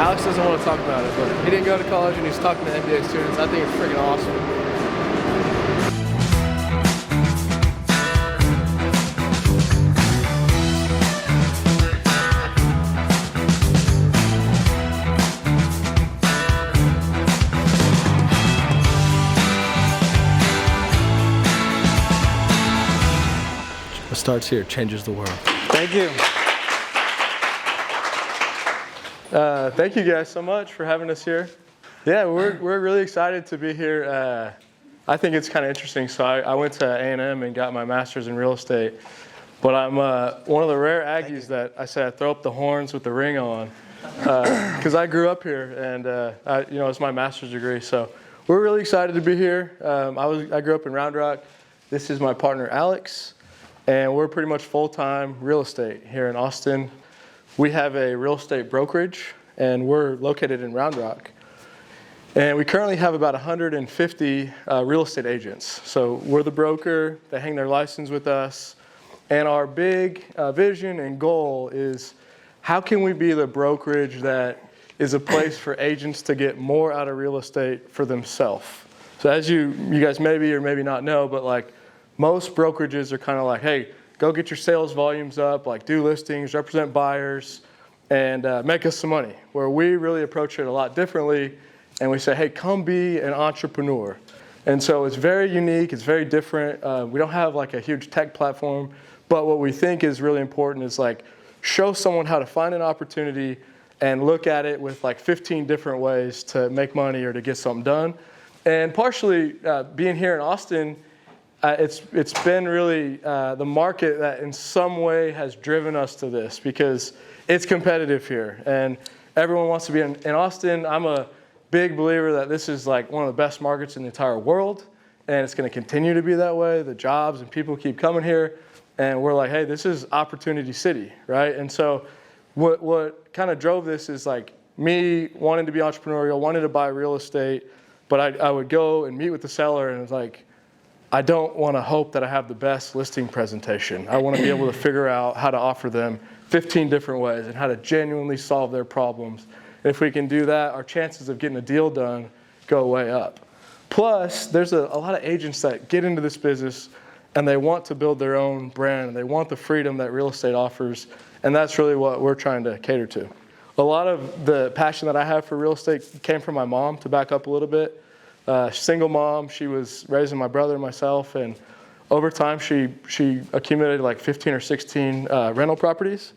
Alex doesn't want to talk about it, but he didn't go to college and he's talking to MBA students. I think it's freaking awesome. What starts here changes the world. Thank you. Thank you guys so much for having us here. Yeah, we're really excited to be here. I think it's kind of interesting. So I went to A&M and got my master's in real estate, but I'm one of the rare Aggies that I said I throw up the horns with the ring on, because I grew up here and it's my master's degree. So we're really excited to be here. I grew up in Round Rock. This is my partner Alex, and we're pretty much full-time real estate here in Austin. We have a real estate brokerage, and we're located in Round Rock. And we currently have about 150 real estate agents. So we're the broker, they hang their license with us. And our big vision and goal is, how can we be the brokerage that is a place for agents to get more out of real estate for themselves? So as you guys maybe or maybe not know, but like most brokerages are kind of like, hey, go get your sales volumes up, like do listings, represent buyers, and make us some money. Where we really approach it a lot differently, and we say, hey, come be an entrepreneur. And so it's very unique, it's very different. We don't have like a huge tech platform, but what we think is really important is like show someone how to find an opportunity and look at it with like 15 different ways to make money or to get something done. And partially being here in Austin, it's been really the market that in some way has driven us to this, because it's competitive here and everyone wants to be in Austin. I'm a big believer that this is like one of the best markets in the entire world, and it's going to continue to be that way. The jobs and people keep coming here, and we're like, hey, this is opportunity city, right? And so what kind of drove this is like me wanting to be entrepreneurial, wanting to buy real estate, but I would go and meet with the seller, and it's like, I don't want to hope that I have the best listing presentation. I want to be able to figure out how to offer them 15 different ways and how to genuinely solve their problems. And if we can do that, our chances of getting a deal done go way up. Plus, there's a lot of agents that get into this business and they want to build their own brand, and they want the freedom that real estate offers, and that's really what we're trying to cater to. A lot of the passion that I have for real estate came from my mom, to back up a little bit. Single mom, she was raising my brother and myself, and over time she accumulated like 15 or 16 rental properties,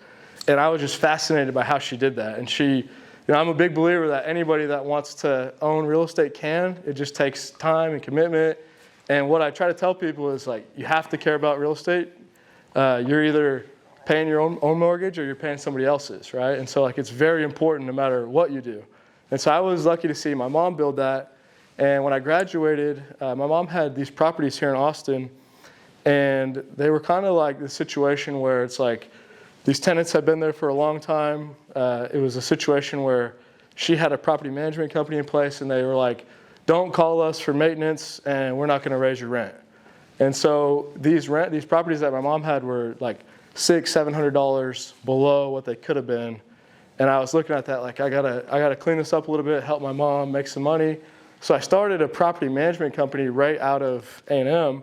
and I was just fascinated by how she did that. And I'm a big believer that anybody that wants to own real estate can. It just takes time and commitment. And what I try to tell people is like, you have to care about real estate. You're either paying your own mortgage or you're paying somebody else's, right? And so like it's very important no matter what you do. And so I was lucky to see my mom build that. And when I graduated, my mom had these properties here in Austin, and they were kind of like the situation where it's like these tenants had been there for a long time. It was a situation where she had a property management company in place, and they were like, don't call us for maintenance, and we're not going to raise your rent. And so these properties that my mom had were like $600-700 below what they could have been. And I was looking at that like, I gotta clean this up a little bit, help my mom make some money. So I started a property management company right out of A&M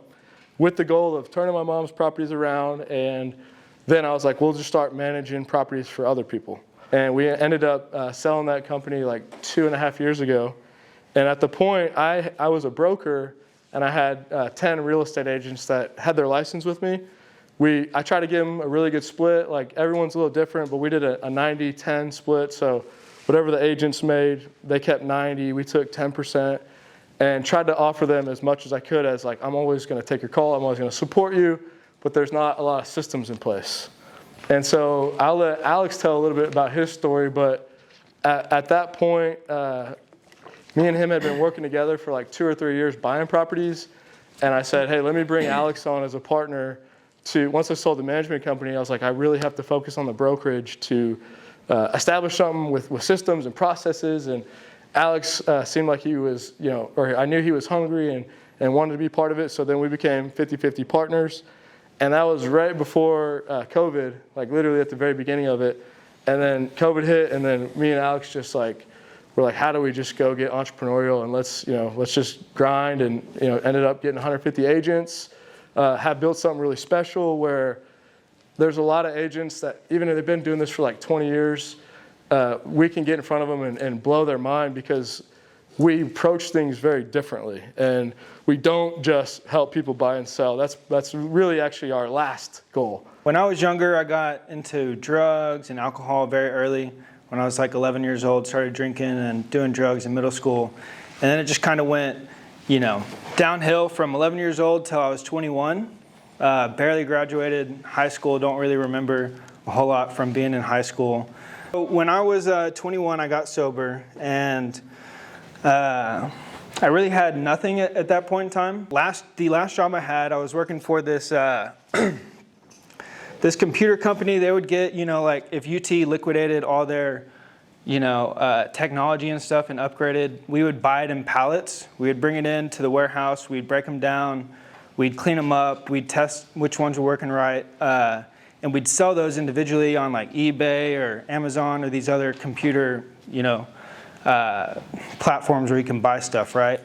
with the goal of turning my mom's properties around, and then I was like, we'll just start managing properties for other people. And we ended up selling that company like 2.5 years ago. And at the point, I was a broker, and I had 10 real estate agents that had their license with me. I tried to give them a really good split. Like everyone's a little different, but we did a 90-10 split. So whatever the agents made, they kept 90, we took 10%, and tried to offer them as much as I could as like, I'm always going to take your call, I'm always going to support you, but there's not a lot of systems in place. And so I'll let Alex tell a little bit about his story, but at that point, me and him had been working together for like 2 or 3 years buying properties, and I said, hey, let me bring Alex on as a partner once I sold the management company, I was like, I really have to focus on the brokerage to establish something with systems and processes. And Alex seemed like he was, or I knew he was hungry and wanted to be part of it. So then we became 50-50 partners. And that was right before COVID, like literally at the very beginning of it. And then COVID hit, and then me and Alex just like, we're like, how do we just go get entrepreneurial and let's just grind, and ended up getting 150 agents, have built something really special where there's a lot of agents that even if they've been doing this for like 20 years, we can get in front of them and blow their mind because we approach things very differently. And we don't just help people buy and sell. That's really actually our last goal. When I was younger, I got into drugs and alcohol very early. When I was like 11 years old, started drinking and doing drugs in middle school. And then it just kind of went, downhill from 11 years old till I was 21. Barely graduated high school, don't really remember a whole lot from being in high school. When I was 21, I got sober, and I really had nothing at that point in time. The last job I had, I was working for this this computer company. They would get, like if UT liquidated all their, technology and stuff and upgraded, we would buy it in pallets. We would bring it into the warehouse. We'd break them down. We'd clean them up. We'd test which ones were working right. And we'd sell those individually on like eBay or Amazon or these other computer, platforms where you can buy stuff, right?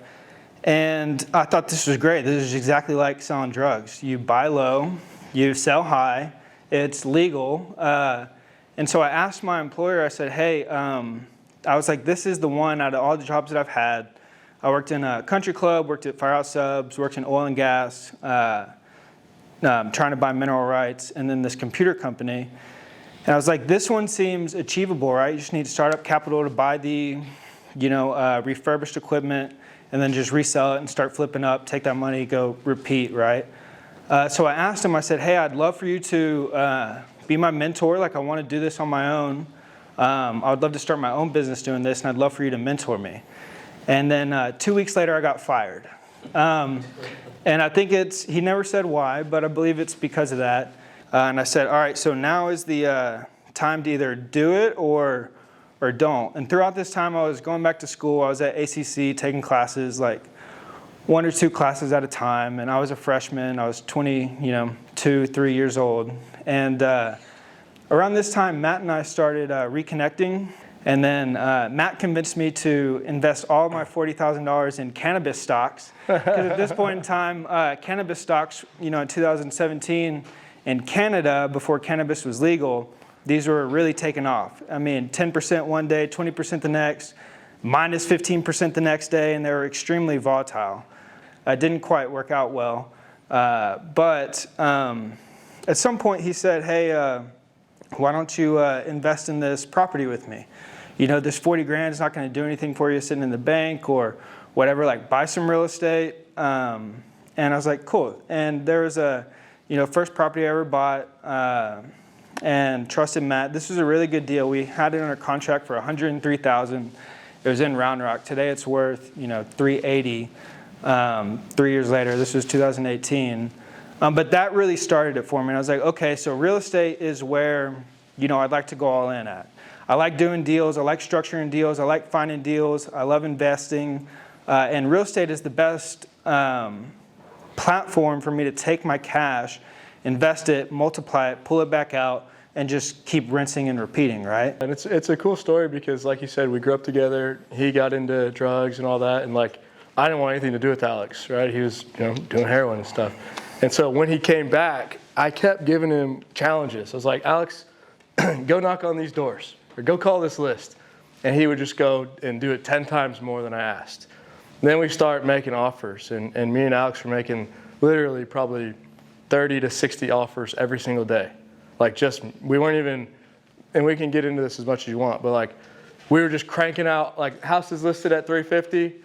And I thought this was great. This is exactly like selling drugs. You buy low, you sell high, it's legal. And so I asked my employer, I said, hey, I was like, this is the one out of all the jobs that I've had. I worked in a country club, worked at Firehouse Subs, worked in oil and gas, trying to buy mineral rights, and then this computer company. And I was like, this one seems achievable, right? You just need startup capital to buy the, refurbished equipment, and then just resell it and start flipping up, take that money, go repeat, right? So I asked him, I said, hey, I'd love for you to be my mentor. Like, I want to do this on my own. I would love to start my own business doing this, and I'd love for you to mentor me. And then 2 weeks later, I got fired. And I think he never said why, but I believe it's because of that. And I said, all right, so now is the time to either do it or don't. And throughout this time, I was going back to school. I was at ACC taking classes, like 1 or 2 classes at a time. And I was a freshman. I was 22, 3 years old. And around this time, Matt and I started reconnecting. And then Matt convinced me to invest all of my $40,000 in cannabis stocks. Because at this point in time, cannabis stocks, in 2017 in Canada, before cannabis was legal, these were really taking off. I mean, 10% one day, 20% the next, minus 15% the next day, and they were extremely volatile. It didn't quite work out well. But at some point he said, hey, why don't you invest in this property with me? This 40 grand is not going to do anything for you sitting in the bank or whatever, like buy some real estate. And I was like, cool. And there was a, first property I ever bought and trusted Matt. This was a really good deal. We had it under contract for $103,000. It was in Round Rock. Today it's worth, $380. 3 years later, this was 2018. But that really started it for me. And I was like, okay, so real estate is where, I'd like to go all in at. I like doing deals. I like structuring deals. I like finding deals. I love investing. And real estate is the best platform for me to take my cash, invest it, multiply it, pull it back out, and just keep rinsing and repeating, right? And it's a cool story because, like you said, we grew up together. He got into drugs and all that. And, I didn't want anything to do with Alex, right? He was, doing heroin and stuff. And so when he came back, I kept giving him challenges. I was like, Alex, go knock on these doors or go call this list. And he would just go and do it 10 times more than I asked. And then we start making offers. And me and Alex were making literally probably 30 to 60 offers every single day. We weren't even, and we can get into this as much as you want, but we were just cranking out, houses listed at 350,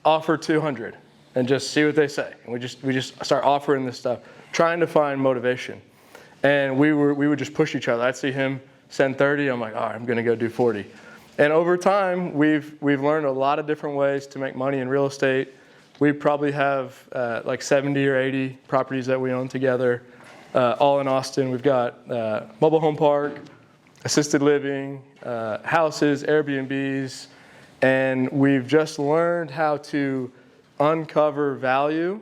offer 200. And just see what they say. And we just start offering this stuff, trying to find motivation. And we would just push each other. I'd see him send 30. I'm like, all right, I'm going to go do 40. And over time, we've learned a lot of different ways to make money in real estate. We probably have 70 or 80 properties that we own together, all in Austin. We've got mobile home park, assisted living, houses, Airbnbs, and we've just learned how to uncover value,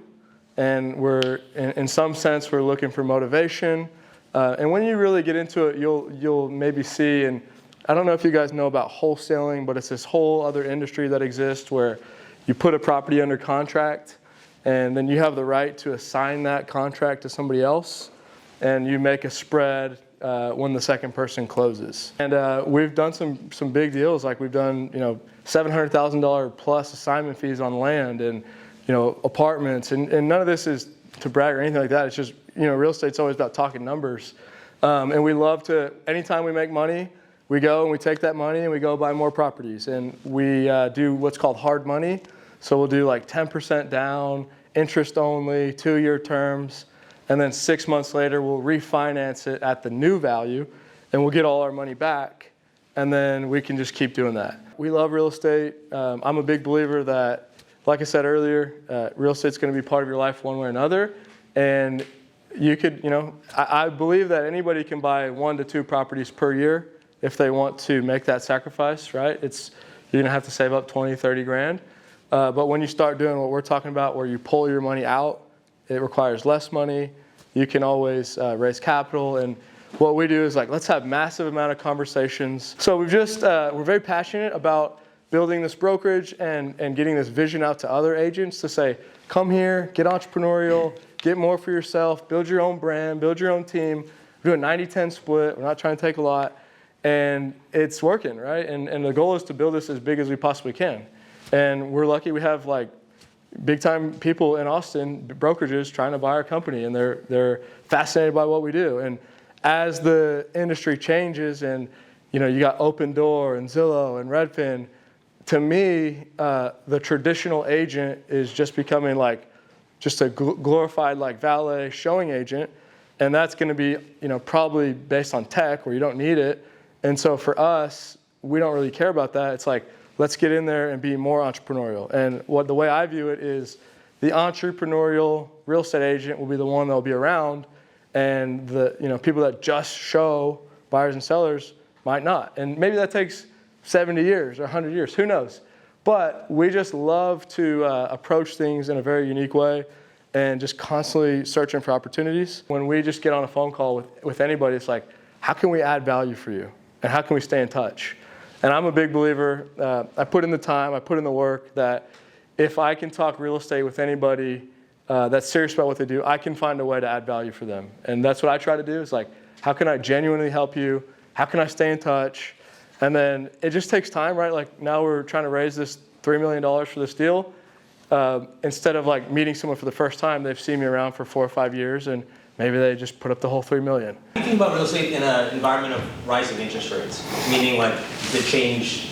and we're in some sense we're looking for motivation. And when you really get into it, you'll maybe see, and I don't know if you guys know about wholesaling, but it's this whole other industry that exists where you put a property under contract and then you have the right to assign that contract to somebody else, and you make a spread when the second person closes. And we've done some big deals. Like we've done, $700,000 plus assignment fees on land and, apartments. And none of this is to brag or anything like that. It's just, real estate's always about talking numbers. And we love to, anytime we make money, we go and we take that money and we go buy more properties. And we do what's called hard money. So we'll do like 10% down, interest only, 2-year terms. And then 6 months later, we'll refinance it at the new value, and we'll get all our money back, and then we can just keep doing that. We love real estate. I'm a big believer that, like I said earlier, real estate's going to be part of your life one way or another. And you could, I believe that anybody can buy 1 to 2 properties per year if they want to make that sacrifice, right? You're going to have to save up 20, 30 grand. But when you start doing what we're talking about, where you pull your money out, it requires less money. You can always raise capital. And what we do is let's have massive amount of conversations. So we're very passionate about building this brokerage and getting this vision out to other agents to say, come here, get entrepreneurial, get more for yourself, build your own brand, build your own team. We're doing a 90-10 split. We're not trying to take a lot. And it's working, right? And the goal is to build this as big as we possibly can. And we're lucky we have big time people in Austin, brokerages, trying to buy our company, and they're fascinated by what we do. And as the industry changes, and you got Open Door and Zillow and Redfin, to me, the traditional agent is just becoming just a glorified valet showing agent, and that's going to be probably based on tech where you don't need it. And so for us, we don't really care about that. It's let's get in there and be more entrepreneurial. And the way I view it is the entrepreneurial real estate agent will be the one that will be around, and the people that just show buyers and sellers might not. And maybe that takes 70 years or 100 years, who knows? But we just love to approach things in a very unique way and just constantly searching for opportunities. When we just get on a phone call with anybody, it's how can we add value for you? And how can we stay in touch? And I'm a big believer, I put in the time, I put in the work, that if I can talk real estate with anybody that's serious about what they do, I can find a way to add value for them. And that's what I try to do is how can I genuinely help you? How can I stay in touch? And then it just takes time, right? Now we're trying to raise this $3 million for this deal. Instead of meeting someone for the first time, they've seen me around for 4 or 5 years, and maybe they just put up the whole $3 million. What do you think about real estate in an environment of rising interest rates? Meaning to change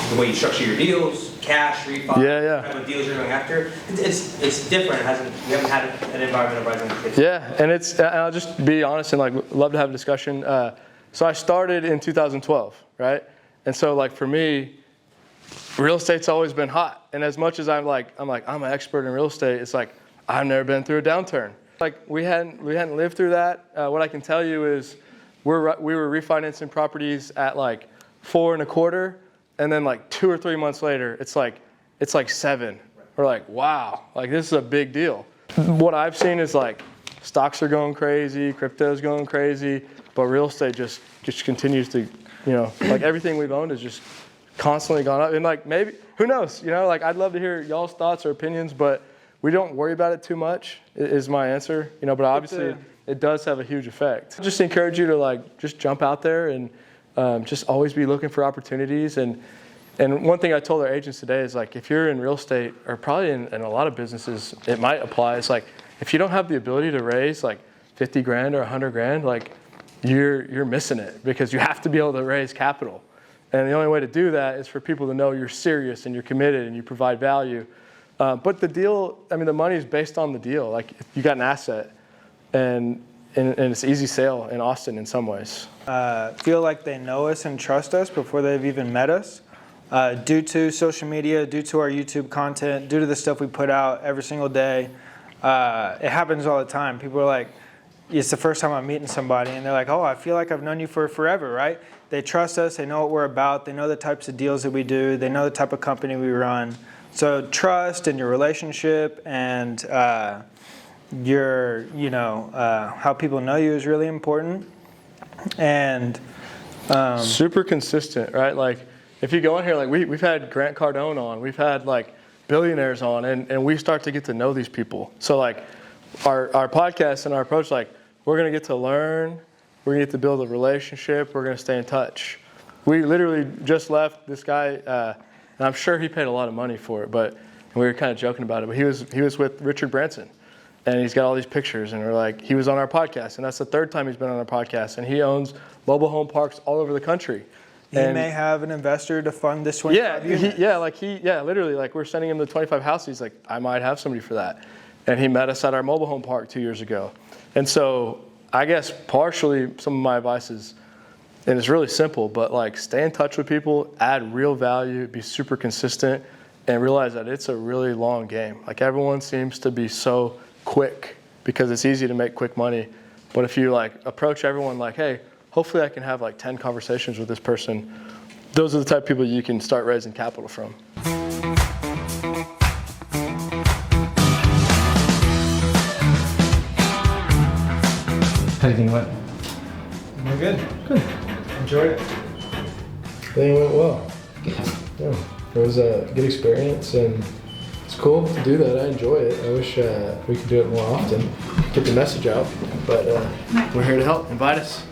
the way you structure your deals, cash, refi, kind of deals you're going after. It's different. We haven't had an environment of rising interest rates. Yeah, and I'll just be honest and love to have a discussion. So I started in 2012, right? And so for me, real estate's always been hot. And as much as I'm an expert in real estate, it's I've never been through a downturn. We hadn't lived through that. What I can tell you is we were refinancing properties at 4.25, and then 2 or 3 months later, it's 7. We're wow, this is a big deal. What I've seen is stocks are going crazy, crypto's going crazy, but real estate just continues to, everything we've owned has just constantly gone up. And maybe, who knows, I'd love to hear y'all's thoughts or opinions, but we don't worry about it too much, is my answer. But obviously it does have a huge effect. I just encourage you to just jump out there and just always be looking for opportunities. And one thing I told our agents today is if you're in real estate, or probably in a lot of businesses, it might apply. It's if you don't have the ability to raise 50 grand or 100 grand, you're missing it, because you have to be able to raise capital. And the only way to do that is for people to know you're serious and you're committed and you provide value. But the deal, the money is based on the deal. You got an asset, and it's easy sale in Austin in some ways. Feel like they know us and trust us before they've even met us. Due to social media, due to our YouTube content, due to the stuff we put out every single day. It happens all the time. People are it's the first time I'm meeting somebody, and they're oh, I feel like I've known you for forever, right? They trust us, they know what we're about, they know the types of deals that we do, they know the type of company we run. So trust in your relationship and how people know you is really important. And Super consistent, right? Like if you go in here, like we've had Grant Cardone on, we've had like billionaires on, and we start to get to know these people. So like our podcast and our approach, like we're gonna get to learn, we're gonna get to build a relationship, we're gonna stay in touch. We literally just left this guy, and I'm sure he paid a lot of money for it, but we were kind of joking about it, but he was with Richard Branson, and he's got all these pictures, and we're like, he was on our podcast, and that's the third time he's been on our podcast, and he owns mobile home parks all over the country. He may have an investor to fund this 25 units. Literally, like we're sending him the 25 houses. He's like, I might have somebody for that. And he met us at our mobile home park 2 years ago. And so I guess partially some of my advice is, and it's really simple, but like stay in touch with people, add real value, be super consistent, and realize that it's a really long game. Like everyone seems to be so quick because it's easy to make quick money. But if you like approach everyone like, hey, hopefully I can have like 10 conversations with this person, those are the type of people you can start raising capital from. How do you think it went? We're good. Good. Enjoyed it. I think it went well. Yeah, it was a good experience, and it's cool to do that. I enjoy it. I wish we could do it more often, get the message out, but we're here to help. Invite us.